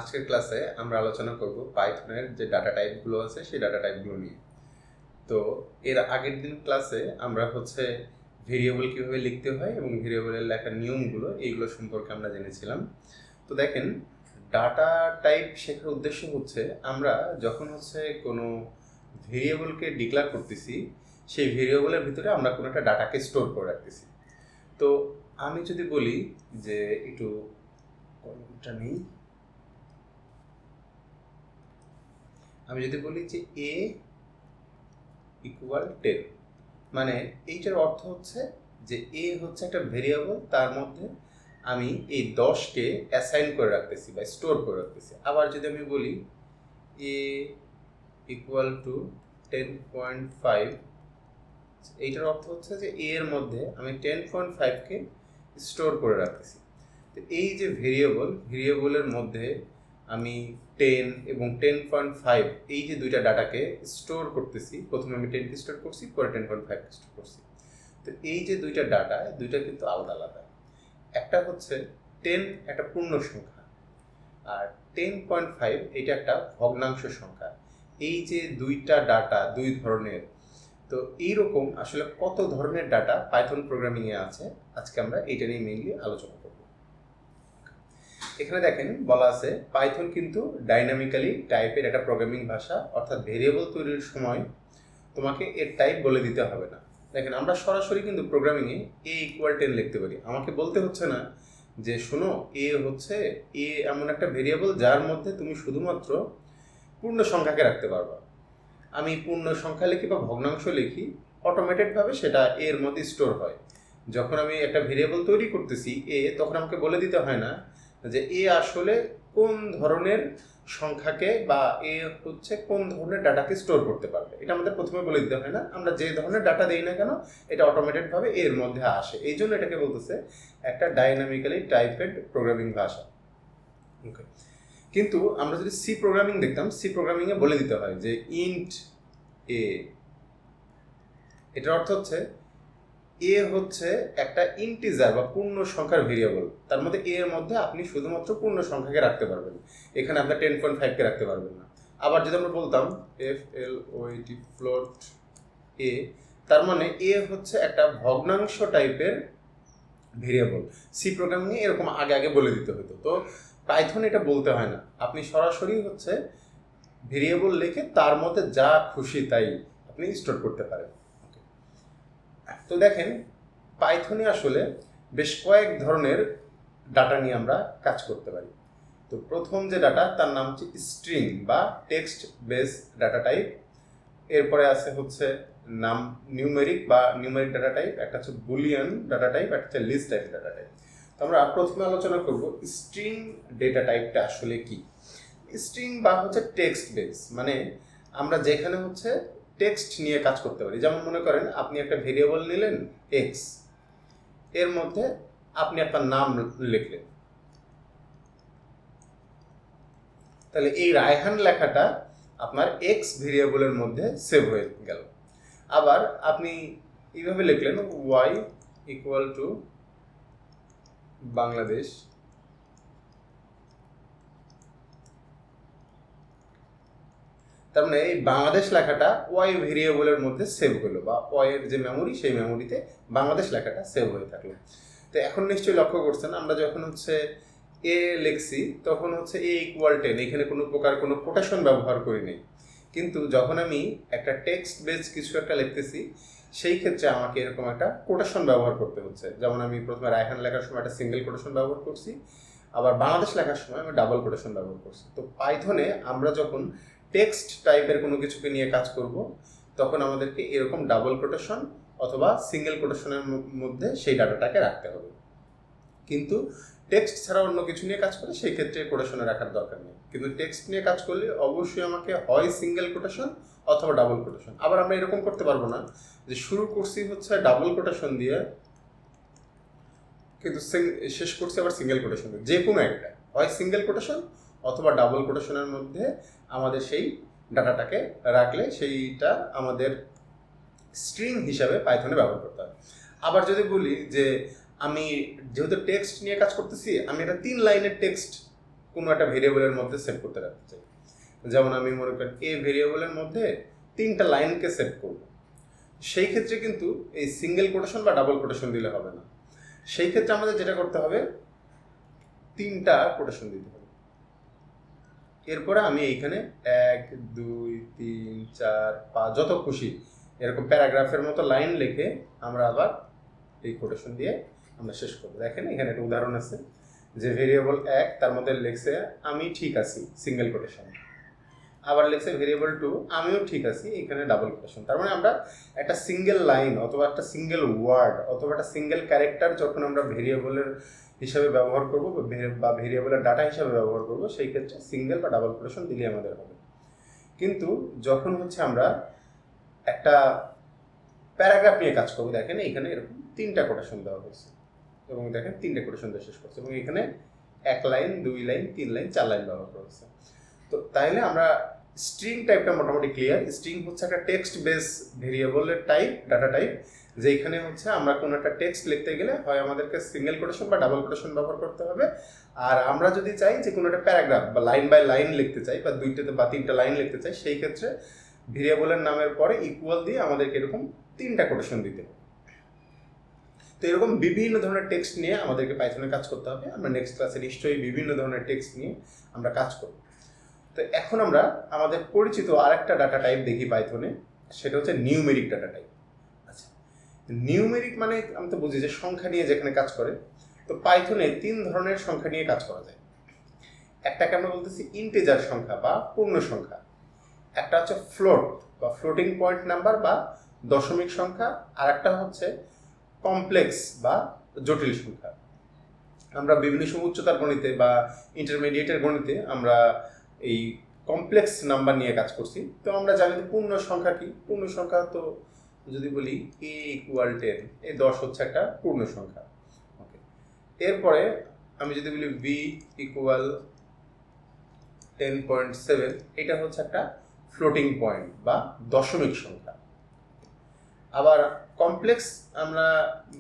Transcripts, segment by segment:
আজকের ক্লাসে আমরা আলোচনা করব পাইথনের যে ডাটা টাইপগুলো আছে সেই ডাটা টাইপগুলো নিয়ে। তো এর আগের দিন ক্লাসে আমরা ভেরিয়েবল কীভাবে লিখতে হয় এবং ভেরিয়েবলের লেখার নিয়মগুলো এইগুলো সম্পর্কে আমরা জেনেছিলাম। তো দেখেন, ডাটা টাইপ শেখার উদ্দেশ্য আমরা যখন কোনো ভেরিয়েবলকে ডিক্লেয়ার করতেছি, সেই ভেরিয়েবলের ভিতরে আমরা কোনো একটা ডাটাকে স্টোর করে রাখতেছি। তো আমি যদি বলি যে একটু কলমটা নেই, আমি যদি বলি যে a ইকুয়াল 10, মানে এইটার অর্থ যে a একটা ভেরিয়েবল, তার মধ্যে আমি এই 10কে অ্যাসাইন করে রাখতেছি বা স্টোর করে রাখতেছি। আবার যদি আমি বলি a ইকুয়াল টু 10.5, এইটার অর্থ যে a এর মধ্যে আমি 10.5কে স্টোর করে রাখতেছি। তো এই যে ভেরিয়েবলের মধ্যে আমি 10 এবং 10.5 এই যে দুইটা ডাটাকে স্টোর করতেছি, প্রথমে আমি 10কে স্টোর করছি, পরে 10.5কে স্টোর করছি। তো এই যে দুইটা ডাটা, দুইটা কিন্তু আলাদা আলাদা। একটা 10 একটা পূর্ণ সংখ্যা, আর 10.5 এটা একটা ভগ্নাংশ সংখ্যা। এই যে দুইটা ডাটা দুই ধরনের। তো এইরকম আসলে কত ধরনের ডাটা পাইথন প্রোগ্রামিংয়ে আছে, আজকে আমরা এইটা নিয়ে মেইনলি আলোচনা করব। এখানে দেখেন বলা আছে, পাইথন কিন্তু ডাইনামিক্যালি টাইপের একটা প্রোগ্রামিং ভাষা, অর্থাৎ ভেরিয়েবল তৈরির সময় তোমাকে এর টাইপ বলে দিতে হবে না। দেখেন, আমরা সরাসরি কিন্তু প্রোগ্রামিংয়ে a ইকুয়াল 10 লিখতে পারি। আমাকে বলতে হচ্ছে না যে শোনো a এমন একটা ভেরিয়েবল যার মধ্যে তুমি শুধুমাত্র পূর্ণ সংখ্যাকে রাখতে পারবা। আমি পূর্ণ সংখ্যা লিখি বা ভগ্নাংশ লিখি, অটোমেটেডভাবে সেটা এর মধ্যে স্টোর হয়। যখন আমি একটা ভেরিয়েবল তৈরি করতেছি a, তখন আমাকে বলে দিতে হয় না যে এ আসলে কোন ধরনের সংখ্যাকে বা এ কোন ধরনের ডাটাকে স্টোর করতে পারবে। এটা আমাদের প্রথমে বলে দিতে হয় না, আমরা যে ধরনের ডাটা দেই না কেন এটা অটোমেটেডভাবে এর মধ্যে আসে। এই জন্য এটাকে বলতেছে একটা ডাইনামিক্যালি টাইপেড প্রোগ্রামিং ভাষা। ওকে, কিন্তু আমরা যদি সি প্রোগ্রামিং দেখতাম, সি প্রোগ্রামিংয়ে বলে দিতে হয় যে ইন্ট এ। এটার অর্থ এ একটা ইন্টিজার বা পূর্ণ সংখ্যার ভেরিয়েবল, তার মধ্যে এর মধ্যে আপনি শুধুমাত্র পূর্ণ সংখ্যাকে রাখতে পারবেন, এখানে আপনার 10.5কে রাখতে পারবেন না। আবার যদি আমরা বলতাম float ফ্লোট এ, তার মানে এ একটা ভগ্নাংশ টাইপের ভেরিয়েবল। সি প্রোগ্রামিংয়ে এরকম আগে আগে বলে দিতে হতো। তো পাইথন এটা বলতে হয় না, আপনি সরাসরি ভেরিয়েবল লিখে তার মধ্যে যা খুশি তাই আপনি স্টোর করতে পারেন। তো দেখেন, পাইথনে আসলে বেশ কয়েক ধরনের ডাটা নিয়ে আমরা কাজ করতে পারি। তো প্রথম যে ডাটা, তার নাম স্ট্রিং বা টেক্সট বেস ডাটা টাইপ। এরপরে আছে নাম নিউমেরিক বা নিউমেরিক ডাটা টাইপ, একটা বুলিয়ান ডাটা টাইপ, একটা লিস্ট টাইপ ডাটা টাইপ। তো আমরা প্রথমে আলোচনা করব স্ট্রিং ডেটা টাইপটা আসলে কি। স্ট্রিং বা টেক্সট বেস, মানে আমরা যেখানে টেক্সট নিয়ে কাজ করতে পারি। যেমন মনে করেন, আপনি একটা ভেরিয়েবল নিলেন এক্স, এর মধ্যে আপনি আপনার নাম লিখলেন, তাহলে এই রায়হান লেখাটা আপনার এক্স ভেরিয়েবলের মধ্যে সেভ হয়ে গেল। আবার আপনি এইভাবে লিখলেন ওয়াই ইকুয়াল টু বাংলাদেশ, তার মানে এই বাংলাদেশ লেখাটা ওয়াই ভেরিয়েবলের মধ্যে সেভ হলো, বা ওয়াই এর যে মেমোরি, সেই মেমোরিতে বাংলাদেশ লেখাটা সেভ হয়ে থাকলো। তো এখন নিশ্চয়ই লক্ষ্য করছেন, আমরা যখন এ লিখছি তখন এ ইকুয়াল 10, এখানে কোনো প্রকার কোনো কোটেশন ব্যবহার করি নাই। কিন্তু যখন আমি একটা টেক্সট বেস কিছু একটা লিখতেছি, সেই ক্ষেত্রে আমাকে এরকম একটা কোটেশন ব্যবহার করতে হচ্ছে। যেমন আমি প্রথমে রায়হান লেখার সময় একটা সিঙ্গেল কোটেশন ব্যবহার করছি, আবার বাংলাদেশ লেখার সময় আমি ডাবল কোটেশন ব্যবহার করছি। তো পাইথনে আমরা যখন টেক্সট টাইপের কোনো কিছুকে নিয়ে কাজ করব, তখন আমাদেরকে এরকম ডাবল কোটেশন অথবা সিঙ্গেল কোটেশনের মধ্যে সেই ডাটাটাকে রাখতে হবে। কিন্তু টেক্সট ছাড়া অন্য কিছু নিয়ে কাজ করলে সেই ক্ষেত্রে কোটেশনে রাখার দরকার নেই। কিন্তু টেক্সট নিয়ে কাজ করলে অবশ্যই আমাকে হয় সিঙ্গেল কোটেশন অথবা ডাবল কোটেশন। আবার আমরা এরকম করতে পারবো না যে শুরু করছি ডাবল কোটেশন দিয়ে, কিন্তু শেষ করছি আবার সিঙ্গেল কোটেশন দিয়ে। যে কোনো একটা, হয় সিঙ্গেল কোটেশন অথবা ডাবল কোটেশনের মধ্যে আমাদের সেই ডাটাটাকে রাখলে সেইটা আমাদের স্ট্রিং হিসাবে পাইথনে ব্যবহার করতে হয়। আবার যদি বলি যে আমি যেহেতু টেক্সট নিয়ে কাজ করতেছি, আমি একটা 3 লাইনের টেক্সট কোনো একটা ভেরিয়েবলের মধ্যে সেভ করতে রাখতে চাই। যেমন আমি মনে করেন এ ভেরিয়েবলের মধ্যে 3টা লাইনকে সেভ করব, সেই ক্ষেত্রে কিন্তু এই সিঙ্গেল কোটেশন বা ডাবল কোটেশন দিলে হবে না। সেই ক্ষেত্রে আমাদের যেটা করতে হবে 3টা কোটেশন দিতে হবে। এরপরে আমি এইখানে 1 2 3 4 5 যত খুশি এরকম প্যারাগ্রাফের মতো লাইন লিখে আমরা আবার এই কোটেশন দিয়ে আমরা শেষ করবো। দেখেন এখানে একটা উদাহরণ আছে যে ভেরিয়েবল 1 তার মধ্যে লিখছে আমি ঠিক আছি, সিঙ্গেল কোটেশন। আবার লিখছে ভেরিয়েবল 2 আমিও ঠিক আছি, এখানে ডাবল কোটেশন। তার মানে আমরা একটা সিঙ্গেল লাইন অথবা একটা সিঙ্গেল ওয়ার্ড অথবা একটা সিঙ্গেল ক্যারেক্টার যখন আমরা ভেরিয়েবলের হিসাবে ব্যবহার করবো বা ভেরিয়েবলের ডাটা হিসাবে ব্যবহার করবো, সেই ক্ষেত্রে সিঙ্গেল বা ডাবল কোটেশন দিলে আমাদের হবে। কিন্তু যখন হচ্ছে আমরা একটা প্যারাগ্রাফ নিয়ে কাজ করবো, দেখেন এখানে এরকম 3টা কোটেশন দেওয়া হয়েছে এবং দেখেন 3টে কোটেশন দিয়ে শেষ করছে এবং এখানে 1 লাইন 2 লাইন 3 লাইন 4 লাইন ব্যবহার করা হয়েছে। তো তাইলে আমরা স্ট্রিং টাইপটা মোটামুটি ক্লিয়ার। স্ট্রিং হচ্ছে একটা টেক্সট বেস ভেরিয়েবলের টাইপ, ডাটা টাইপ, যেখানে হচ্ছে আমরা কোনো একটা টেক্সট লিখতে গেলে হয় আমাদেরকে সিঙ্গেল কোটেশন বা ডাবল কোটেশন ব্যবহার করতে হবে। আর আমরা যদি চাই যে কোনো একটা প্যারাগ্রাফ বা লাইন বাই লাইন লিখতে চাই বা 2টা বা 3টা লাইন লিখতে চাই, সেই ক্ষেত্রে ভেরিয়েবলের নামের পরে ইকুয়াল দিয়ে আমাদেরকে এরকম 3টা কোটেশন দিতে হবে। তো এরকম বিভিন্ন ধরনের টেক্সট নিয়ে আমাদেরকে পাইথনে কাজ করতে হবে। আমরা নেক্সট ক্লাসে নিশ্চয়ই বিভিন্ন ধরনের টেক্সট নিয়ে আমরা কাজ করব। তো এখন আমরা আমাদের পরিচিত আরেকটা ডাটা টাইপ দেখি পাইথনে, সেটা হচ্ছে নিউমেরিক ডাটা টাইপ। আচ্ছা, নিউমেরিক মানে আমি তো বুঝি যে সংখ্যা নিয়ে যেখানে কাজ করে। তো পাইথনে 3 ধরনের সংখ্যা নিয়ে কাজ করা যায়। একটাকে আমরা বলতেছি ইন্টিজার সংখ্যা বা পূর্ণ সংখ্যা, একটা হচ্ছে ফ্লোট বা ফ্লোটিং পয়েন্ট নাম্বার বা দশমিক সংখ্যা, আর একটা হচ্ছে কমপ্লেক্স বা জটিল সংখ্যা। আমরা বিভিন্ন সময় উচ্চতার গণিতে বা ইন্টারমিডিয়েটের গণিতে আমরা এই কমপ্লেক্স নাম্বার নিয়ে কাজ করছি। তো আমরা জানি যে পূর্ণ সংখ্যা কি। পূর্ণ সংখ্যা তো যদি বলি a = 10, এই 10 হচ্ছে একটা পূর্ণ সংখ্যা। ওকে, এরপরে আমি যদি বলি v = 10.7, এটা হচ্ছে একটা ফ্লোটিং পয়েন্ট বা দশমিক সংখ্যা। আবার কমপ্লেক্স আমরা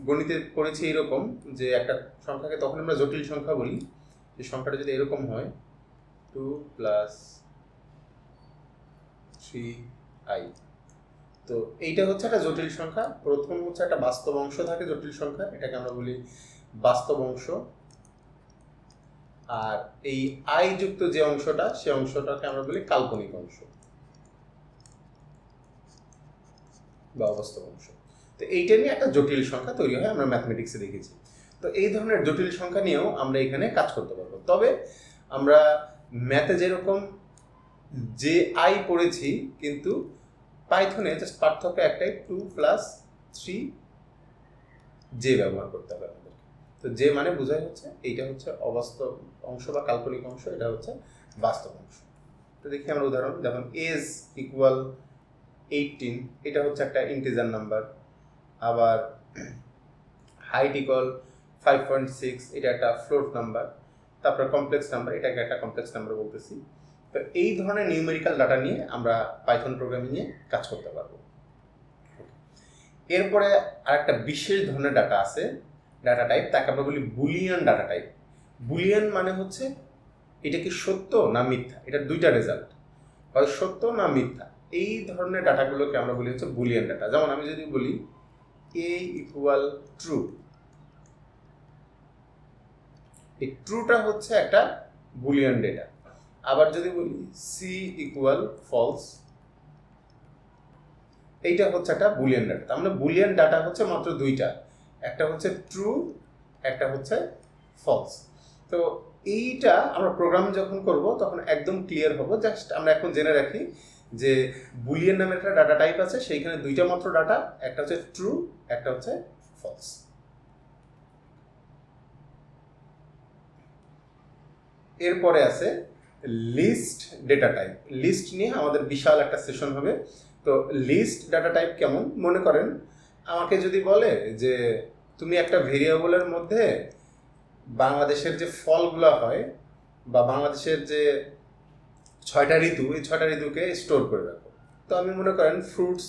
গণিতে পড়েছি এরকম যে একটা সংখ্যাকে তখন আমরা জটিল সংখ্যা বলি যে সংখ্যাটা যদি এরকম হয় 2 + 3i। তো এইটা হচ্ছে একটা জটিল সংখ্যা। প্রথম হচ্ছে একটা বাস্তব অংশ থাকে জটিল সংখ্যা, এটাকে আমরা বলি বাস্তব অংশ। আর এই i যুক্ত যে অংশটা, সেই অংশটাকে আমরা বলি কাল্পনিক অংশ বা অবাস্তব অংশ। তো এইটা নিয়ে একটা জটিল সংখ্যা তৈরি হয়, আমরা ম্যাথমেটিক্সে দেখেছি। তো এই ধরনের জটিল সংখ্যা নিয়েও আমরা এখানে কাজ করতে পারবো। তবে আমরা ম্যাথে যেরকম যে আই পড়েছি, কিন্তু পাইথনে জাস্ট পার্থক্য একটাই, 2 + 3 জে ব্যবহার করতে হবে আমাদেরকে। তো যে মানে বোঝাই হচ্ছে এইটা হচ্ছে অবাস্তব অংশ বা কাল্পনিক অংশ, এটা হচ্ছে বাস্তব অংশ। তো দেখি আমরা উদাহরণ, যেমন এজ = 18, এটা হচ্ছে একটা ইন্টিজার নাম্বার। আবার হাইট = 5.6, এটা একটা ফ্লোট নাম্বার। তারপর কমপ্লেক্স নাম্বার, এটাকে একটা কমপ্লেক্স নাম্বার বলতেছি। তো এই ধরনের নিউমেরিক্যাল ডাটা নিয়ে আমরা পাইথন প্রোগ্রামিংয়ে কাজ করতে পারবো। এরপরে আরেকটা বিশেষ ধরনের ডাটা আছে, ডাটা টাইপ, তাকে আমরা বলি বুলিয়ান ডাটা টাইপ। বুলিয়ান মানে হচ্ছে এটা কি সত্য না মিথ্যা, এটার 2টা রেজাল্ট, হয় সত্য না মিথ্যা। এই ধরনের ডাটাগুলোকে আমরা বলি হচ্ছে বুলিয়ান ডাটা। যেমন আমি যদি বলি a = ট্রু, এই ট্রুটা হচ্ছে একটা বুলিয়ান ডেটা। আবার যদি বলি c = ফলস, এইটা হচ্ছে একটা বুলিয়ান ডাটা। তার মানে বুলিয়ান ডাটা হচ্ছে মাত্র 2টা, একটা হচ্ছে ট্রু, একটা হচ্ছে ফলস। তো এইটা আমরা প্রোগ্রাম যখন করব তখন একদম ক্লিয়ার হবো। জাস্ট আমরা এখন জেনে রাখি যে বুলিয়ান নামের একটা ডাটা টাইপ আছে, সেইখানে 2টা মাত্র ডাটা, একটা হচ্ছে ট্রু, একটা হচ্ছে ফলস। এরপরে আছে লিস্ট ডেটা টাইপ। লিস্ট নিয়ে আমাদের বিশাল একটা সেশন হবে। তো লিস্ট ডাটা টাইপ কেমন, মনে করেন আমাকে যদি বলে যে তুমি একটা ভেরিয়েবলের মধ্যে বাংলাদেশের যে ফলগুলো হয় বা বাংলাদেশের যে 6টা ঋতু, এই 6টা ঋতুকে স্টোর করে রাখো। তো আমি মনে করেন ফ্রুটস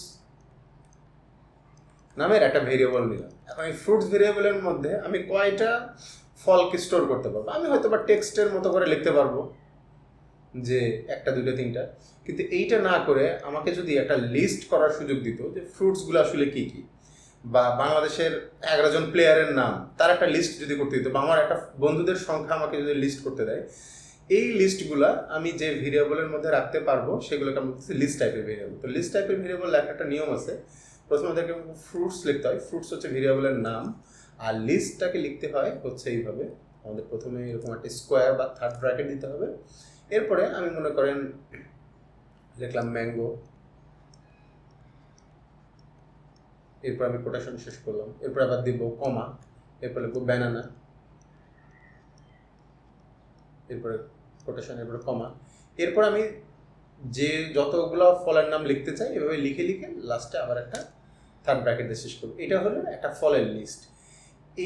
নামের একটা ভেরিয়েবল নিলাম। এখন এই ফ্রুটস ভেরিয়েবলের মধ্যে আমি কয়টা ফলকে স্টোর করতে পারবো। আমি হয়তো বা টেক্সটের মতো করে লিখতে পারবো যে একটা দুটো তিনটা, কিন্তু এইটা না করে আমাকে যদি একটা লিস্ট করার সুযোগ দিত যে ফ্রুটসগুলো আসলে কী কী, বা বাংলাদেশের 11 জন প্লেয়ারের নাম তার একটা লিস্ট যদি করতে দিত, বা আমার একটা বন্ধুদের সংখ্যা আমাকে যদি লিস্ট করতে দেয়, এই লিস্টগুলা আমি যে ভেরিয়েবলের মধ্যে রাখতে পারবো সেগুলোকে আমি বলতেছি লিস্ট টাইপের ভেরিয়েবল। তো লিস্ট টাইপের ভেরিয়েবল লেখার একটা নিয়ম আছে। প্রথমে আমাদেরকে ফ্রুটস লিখতে হয়, ফ্রুটস হচ্ছে ভেরিয়েবলের নাম, আর লিস্টটাকে লিখতে হয় হচ্ছে এইভাবে, আমাদের প্রথমে এরকম একটা স্কোয়ার বা থার্ড ব্র্যাকেট দিতে হবে। এরপরে আমি মনে করেন লিখলাম ম্যাঙ্গো, এরপর আমি কোটেশন শেষ করলাম, এরপর আবার দিব কমা, এরপর লিখবো ব্যানানা, এরপরে কোটেশন, এরপরে কমা, এরপর আমি যে যতগুলো ফলের নাম লিখতে চাই এভাবে লিখে লিখে লাস্টে আবার একটা থার্ড ব্র্যাকেট দিয়ে শেষ করবো। এটা হলো একটা ফলের লিস্ট।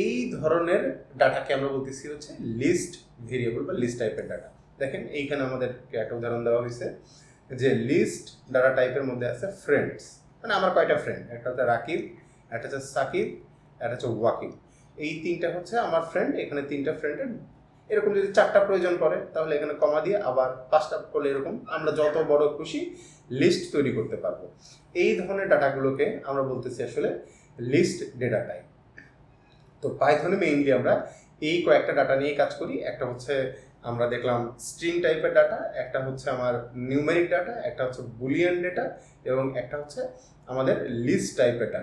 এই ধরনের ডাটাকে আমরা বলতেছি হচ্ছে লিস্ট ভেরিয়েবল বা লিস্ট টাইপের ডাটা। দেখেন এইখানে আমাদের একটা উদাহরণ দেওয়া হয়েছে যে লিস্ট ডাটা টাইপের মধ্যে আছে ফ্রেন্ডস, মানে আমার কয়টা ফ্রেন্ড, একটা হচ্ছে রাকিব, একটা হচ্ছে সাকিব, একটা হচ্ছে ওয়াকিব, এই তিনটা হচ্ছে আমার ফ্রেন্ড। এখানে তিনটা ফ্রেন্ডের এরকম যদি 4টা প্রয়োজন পড়ে তাহলে এখানে কমা দিয়ে আবার 5টা করলে এরকম আমরা যত বড় খুশি লিস্ট তৈরি করতে পারবো। এই ধরনের ডাটাগুলোকে আমরা বলতেছি আসলে লিস্ট ডেটা টাইপ। তো পাইথনে মেইনলি আমরা এই কয়েকটা ডাটা নিয়ে কাজ করি। একটা হচ্ছে আমরা দেখলাম স্ট্রিং টাইপের ডাটা, একটা হচ্ছে আমার নিউমেরিক ডাটা, একটা হচ্ছে বুলিয়ান ডেটা, এবং একটা হচ্ছে আমাদের লিস্ট টাইপের ডাটা।